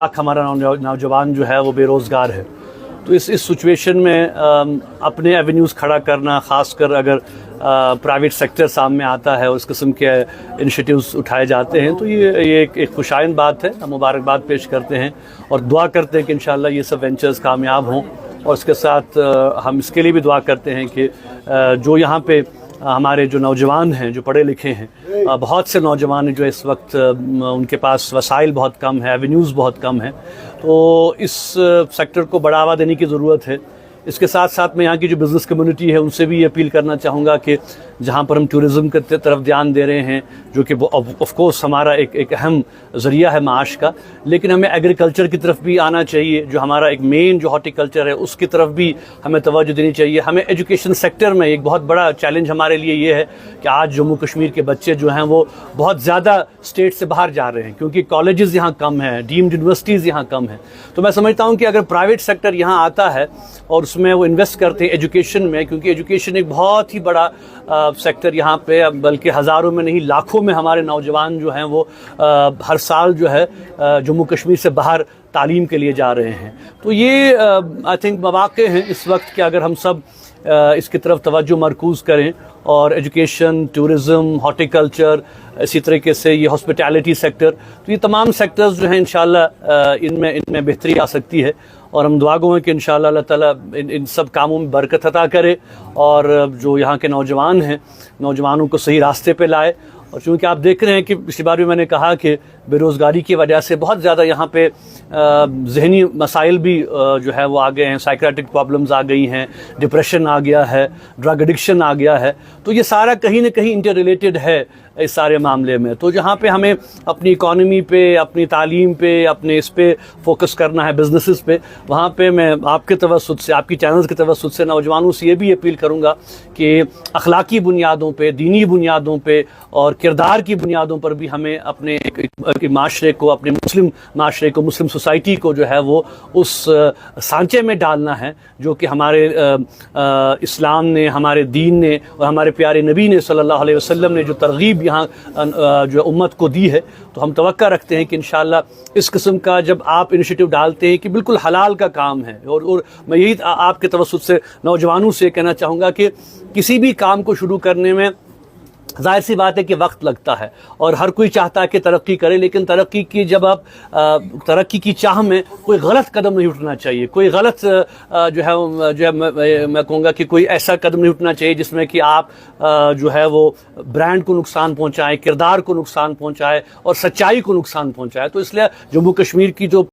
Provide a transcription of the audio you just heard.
हमारा नौजवान जो है वो बेरोज़गार है। तो इस सिचुएशन में अपने एवेन्यूज़ खड़ा करना, ख़ासकर अगर प्राइवेट सेक्टर सामने आता है और इस किस्म के इनिशिएटिव्स उठाए जाते हैं तो ये एक खुशाइन बात है। हम मुबारकबाद पेश करते हैं और दुआ करते हैं कि इंशाअल्लाह ये सब वेंचर्स कामयाब हों। और इसके साथ हम इसके लिए भी दुआ करते हैं कि जो यहाँ पे हमारे जो नौजवान हैं, जो पढ़े लिखे हैं, बहुत से नौजवान हैं जो इस वक्त उनके पास वसाइल बहुत कम है, एवेन्यूज़ बहुत कम है, तो इस सेक्टर को बढ़ावा देने की ज़रूरत है। इसके साथ साथ मैं यहाँ की जो बिज़नेस कम्युनिटी है उनसे भी ये अपील करना चाहूँगा कि जहाँ पर हम टूरिज़म की तरफ ध्यान दे रहे हैं, जो कि ऑफ कोर्स हमारा एक अहम ज़रिया है माश का, लेकिन हमें एग्रीकल्चर की तरफ भी आना चाहिए। जो हमारा एक मेन जो हॉर्टिकल्चर है उसकी तरफ भी हमें तवज्जो देनी चाहिए। हमें एजुकेशन सेक्टर में एक बहुत बड़ा चैलेंज हमारे लिए ये है कि आज जम्मू कश्मीर के बच्चे जो हैं वो बहुत ज़्यादा स्टेट से बाहर जा रहे हैं, क्योंकि कॉलेजेस यहाँ कम हैं, डीम्ड यूनिवर्सिटीज़ यहाँ कम हैं। तो मैं समझता हूँ कि अगर प्राइवेट सेक्टर यहाँ आता है और उसमें वो इन्वेस्ट करते हैं एजुकेशन में, क्योंकि एजुकेशन एक बहुत ही बड़ा सेक्टर यहाँ पे, बल्कि हज़ारों में नहीं लाखों में हमारे नौजवान जो हैं वो हर साल जो है जम्मू कश्मीर से बाहर तालीम के लिए जा रहे हैं। तो ये आई थिंक मौक़े हैं इस वक्त कि अगर हम सब इसकी तरफ तवज्जो मरकूज़ करें और एजुकेशन, टूरिज़म, हॉर्टिकल्चर, इसी तरीके से ये हॉस्पिटैलिटी सेक्टर, तो ये तमाम सेक्टर्स जो हैं इंशाअल्लाह इनमें बेहतरी आ सकती है। और हम दुआ गो हैं कि इंशाअल्लाह अल्लाह ताला इन सब कामों में बरकत अता करे और जो यहाँ के नौजवान हैं, नौजवानों को सही रास्ते पे लाए। और चूँकि आप देख रहे हैं कि पिछली बार भी मैंने कहा कि बेरोज़गारी की वजह से बहुत ज़्यादा यहाँ पे ज़हनी मसाइल भी जो है वो आ गए हैं, साइकियाट्रिक प्रॉब्लम्स आ गई हैं, डिप्रेशन आ गया है, ड्रग एडिक्शन आ गया है। तो ये सारा कहीं ना कहीं इंटर रिलेटेड है इस सारे मामले में। तो जहाँ पे हमें अपनी इकॉनमी पे, अपनी तालीम पे, अपने इस पे फोकस करना है, बिजनेसेस पे, वहाँ पे मैं आपके तवस्सुत से, आपकी चैनल्स के तवस्सुत से नौजवानों से ये भी अपील करूँगा कि अखलाकी बुनियादों पे, दीनी बुनियादों पे और किरदार की बुनियादों पर भी हमें अपने एक माशरे को, अपने मुस्लिम माशरे को, मुस्लिम सोसाइटी को जो है वो उस सांचे में डालना है जो कि हमारे इस्लाम ने, हमारे दीन ने और हमारे प्यारे नबी ने सल्लल्लाहु अलैहि वसल्लम ने जो तरगीब यहाँ जो उम्मत को दी है। तो हम तवक्का रखते हैं कि इंशाअल्लाह इस किस्म का जब आप इनिशिएटिव डालते हैं कि बिल्कुल हलाल का काम है। और मैं यही आपके तवस्सुत से नौजवानों से कहना चाहूँगा कि किसी भी काम को शुरू करने में ज़ाहिर सी बात है कि वक्त लगता है और हर कोई चाहता है कि तरक्की करे, लेकिन तरक्की की जब आप तरक्की की चाह में कोई गलत कदम नहीं उठना चाहिए, कोई गलत जो है मैं कहूँगा कि कोई ऐसा कदम नहीं उठना चाहिए जिसमें कि आप जो है वो ब्रांड को नुकसान पहुँचाएं, किरदार को नुकसान पहुँचाएं और सच्चाई को नुकसान पहुँचाएं। तो इसलिए जम्मू कश्मीर की जो